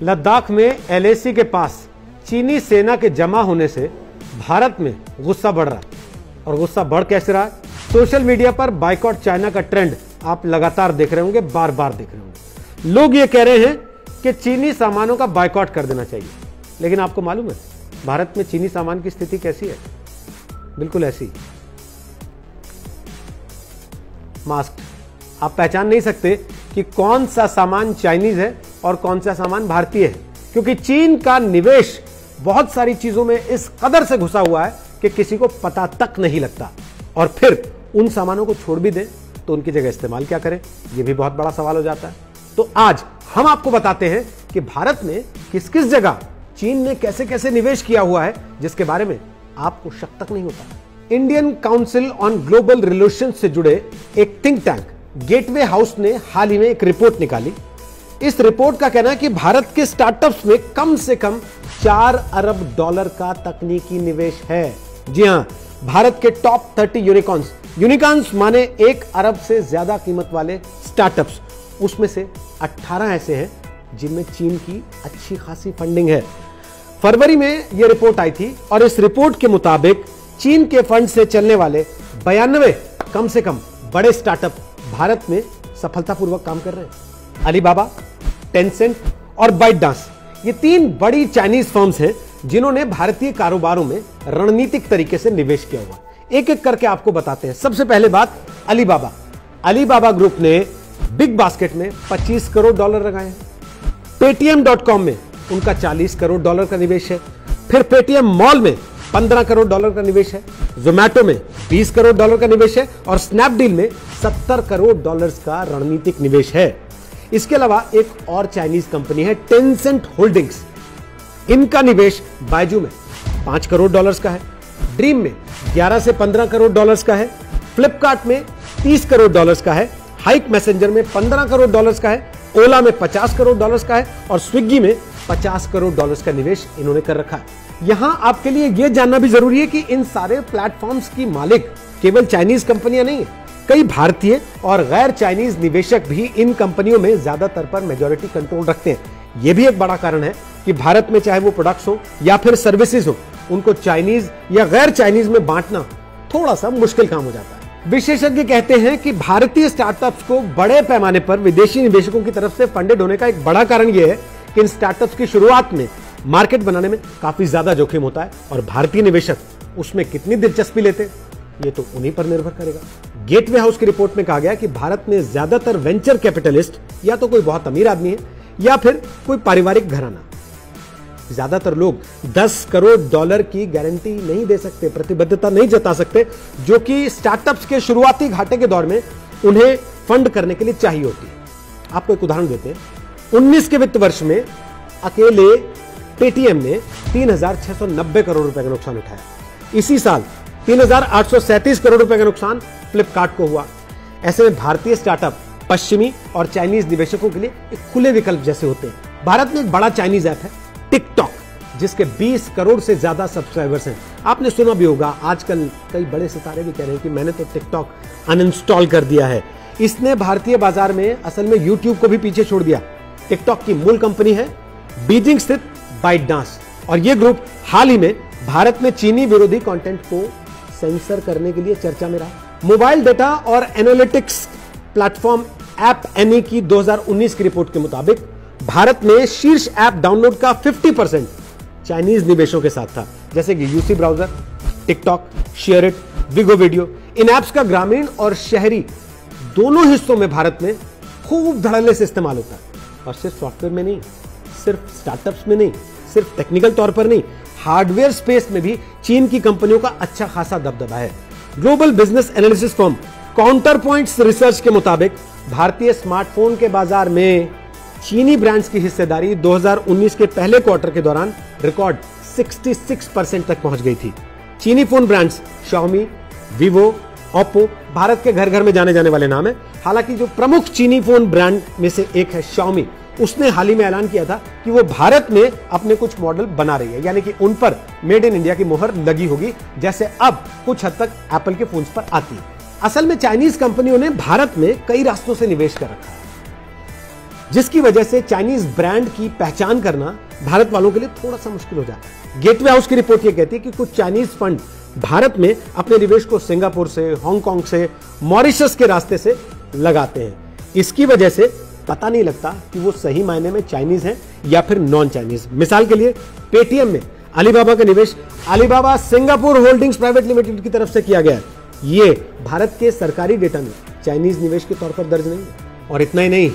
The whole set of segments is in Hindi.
लद्दाख में एलएसी के पास चीनी सेना के जमा होने से भारत में गुस्सा बढ़ रहा है। और गुस्सा बढ़ कैसे रहा है? सोशल मीडिया पर बायकॉट चाइना का ट्रेंड आप लगातार देख रहे होंगे, बार बार देख रहे होंगे। लोग ये कह रहे हैं कि चीनी सामानों का बायकॉट कर देना चाहिए। लेकिन आपको मालूम है भारत में चीनी सामान की स्थिति कैसी है? बिल्कुल ऐसी। मास्क, आप पहचान नहीं सकते कि कौन सा सामान चाइनीज है और कौन सा सामान भारतीय है, क्योंकि चीन का निवेश बहुत सारी चीजों में इस कदर से घुसा हुआ है कि किसी को पता तक नहीं लगता। और फिर उन सामानों को छोड़ भी दें तो उनकी जगह इस्तेमाल क्या करें, यह भी बहुत बड़ा सवाल हो जाता है। तो आज हम आपको बताते हैं कि भारत में किस किस जगह चीन ने कैसे कैसे निवेश किया हुआ है, जिसके बारे में आपको शक तक नहीं होता। Indian council on global relations से जुड़े एक थिंक टैंक गेटवे हाउस ने हाल ही में एक रिपोर्ट निकाली। इस रिपोर्ट का कहना है कि भारत के स्टार्टअप्स में कम से कम $4 अरब का तकनीकी निवेश है। जी हां, भारत के टॉप 30 यूनिकॉर्न्स माने 1 अरब से ज्यादा कीमत वाले स्टार्टअप्स, उसमें से 18 ऐसे हैं जिनमें चीन की अच्छी खासी फंडिंग है। फरवरी में यह रिपोर्ट आई थी और इस रिपोर्ट के मुताबिक चीन के फंड से चलने वाले 92 कम से कम बड़े स्टार्टअप भारत में सफलतापूर्वक काम कर रहे हैं। अलीबाबा, टेंसेंट और बाइटडांस, ये 3 बड़ी चाइनीज फर्म्स हैं जिन्होंने भारतीय कारोबारों में रणनीतिक तरीके से निवेश किया हुआ। एक एक करके आपको बताते हैं। सबसे पहले बात अलीबाबा। अलीबाबा ग्रुप ने बिग बास्केट में $25 करोड़ लगाए हैं। पेटीएम.com में उनका $40 करोड़ का निवेश है। फिर पेटीएम मॉल में $15 करोड़ का निवेश है। जोमैटो में $20 करोड़ का निवेश है और स्नैपडील में $70 करोड़ का रणनीतिक निवेश है। इसके अलावा एक और चाइनीज कंपनी है टेंसेंट होल्डिंग्स। इनका निवेश बायजू में $5 करोड़ का है। ड्रीम में 11 से 15 करोड़ का है। फ्लिपकार्ट में $30 करोड़ का है। हाइक मैसेंजर में $15 करोड़ का है। ओला में $50 करोड़ का है और स्विगी में $50 करोड़ का निवेश इन्होंने कर रखा है। यहां आपके लिए यह जानना भी जरूरी है कि इन सारे प्लेटफॉर्म्स की मालिक केवल चाइनीज कंपनियां नहीं है। कई भारतीय और गैर चाइनीज निवेशक भी इन कंपनियों में ज्यादातर पर मेजॉरिटी कंट्रोल रखते हैं। यह भी एक बड़ा कारण है कि भारत में चाहे वो प्रोडक्ट्स हो या फिर सर्विसेज हो, उनको चाइनीज या गैर चाइनीज में बांटना थोड़ा सा मुश्किल काम हो जाता है। विशेषज्ञ कहते हैं कि भारतीय स्टार्टअप्स को बड़े पैमाने पर विदेशी निवेशकों की तरफ से फंडेड होने का एक बड़ा कारण यह है कि इन स्टार्टअप्स की शुरुआत में मार्केट बनाने में काफी ज्यादा जोखिम होता है और भारतीय निवेशक उसमें कितनी दिलचस्पी लेते हैं ये तो उन्हीं पर निर्भर करेगा। गेटवे हाउस की रिपोर्ट में कहा गया कि भारत में ज्यादातर वेंचर कैपिटलिस्ट या तो कोई बहुत अमीर आदमी है या फिर कोई पारिवारिक घराना। ज्यादातर लोग $10 करोड़ की गारंटी नहीं दे सकते, प्रतिबद्धता नहीं जता सकते, जो कि स्टार्टअप्स के शुरुआती घाटे के दौर में उन्हें फंड करने के लिए चाहिए होती है। आपको एक उदाहरण देते हैं। 19 के वित्त वर्ष में अकेले पेटीएम ने 3,690 करोड़ रुपए का नुकसान उठाया। इसी साल 3,837 करोड़ रुपए का नुकसान फ्लिपकार्ट को हुआ। ऐसे में भारतीय स्टार्टअप पश्चिमी और चाइनीज निवेशकों के लिए एक खुले विकल्प जैसे होते हैं। भारत में एक बड़ा चाइनीज ऐप है टिकटॉक, जिसके 20 करोड़ से ज्यादा सब्सक्राइबर्स हैं। आपने सुना भी होगा, आजकल कई बड़े सितारे भी कह रहे हैं कि मैंने तो टिकटॉक अनइंस्टॉल कर दिया है। इसने भारतीय बाजार में असल में यूट्यूब को भी पीछे छोड़ दिया। टिकटॉक की मूल कंपनी है बीजिंग स्थित बाइटडांस और यह ग्रुप हाल ही में भारत में चीनी विरोधी कंटेंट को सेंसर करने के लिए चर्चा में रहा। मोबाइल डेटा और एनालिटिक्स प्लेटफॉर्म ऐप एनी की 2019 की रिपोर्ट के मुताबिक भारत में शीर्ष ऐप डाउनलोड का 50% चाइनीज निवेशों के साथ था, जैसे कि UC browser, TikTok, ShareIt, Vigo video. इन ऐप्स का ग्रामीण और शहरी दोनों हिस्सों में भारत में खूब धड़ल्ले से इस्तेमाल होता है। और सिर्फ सॉफ्टवेयर में नहीं, सिर्फ स्टार्टअप्स में नहीं, सिर्फ टेक्निकल तौर पर नहीं, हार्डवेयर स्पेस में भी चीन की कंपनियों का अच्छा खासा दबदबा है। Global business analysis firm Counterpoints research के मुताबिक भारतीय स्मार्टफोन के बाजार में चीनी ब्रांड्स की हिस्सेदारी 2019 के पहले क्वार्टर के दौरान रिकॉर्ड 66% तक पहुंच गई थी। चीनी phone brands Xiaomi, Vivo, Oppo Bharat के घर घर में जाने जाने वाले नाम है। हालांकि जो प्रमुख चीनी फोन ब्रांड में से एक है Xiaomi, उसने हाल ही में ऐलान किया था कि वो भारत में अपने कुछ मॉडल बना रही है, यानी कि उन पर मेड इन इंडिया की मोहर लगी होगी, जैसे अब कुछ हद तक एप्पल के फोन्स पर आती है। असल में चाइनीज कंपनियों ने भारत में कई रास्तों से निवेश कर रखा है। जिसकी वजह से चाइनीज ब्रांड की पहचान करना भारत वालों के लिए थोड़ा सा मुश्किल हो जाता है। गेटवे हाउस की रिपोर्ट यह कहती है कि कुछ चाइनीज फंड भारत में अपने निवेश को सिंगापुर से, हांगकांग से, मॉरिशस के रास्ते से लगाते हैं। इसकी वजह से पता नहीं लगता कि वो सही मायने में चाइनीज हैं या फिर नॉन चाइनीज। मिसाल के लिए पेटीएम में अलीबाबा का निवेश Alibaba Singapore holdings private limited की तरफ से किया गया है। ये भारत के सरकारी डेटा में चाइनीज निवेश के तौर पर दर्ज नहीं है। और इतना ही नहीं,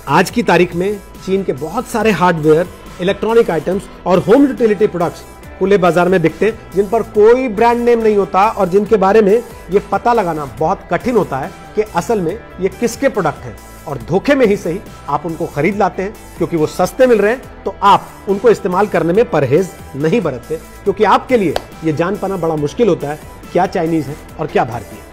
आज की तारीख में चीन के बहुत सारे हार्डवेयर, इलेक्ट्रॉनिक आइटम्स और होम यूटिलिटी प्रोडक्ट्स खुले बाजार में दिखते हैं जिन पर कोई ब्रांड नेम नहीं होता और जिनके बारे में ये पता लगाना बहुत कठिन होता है कि असल में ये किसके प्रोडक्ट हैं। और धोखे में ही सही आप उनको खरीद लाते हैं क्योंकि वो सस्ते मिल रहे हैं, तो आप उनको इस्तेमाल करने में परहेज नहीं बरतते, क्योंकि आपके लिए ये जान पाना बड़ा मुश्किल होता है क्या चाइनीज है और क्या भारतीय है।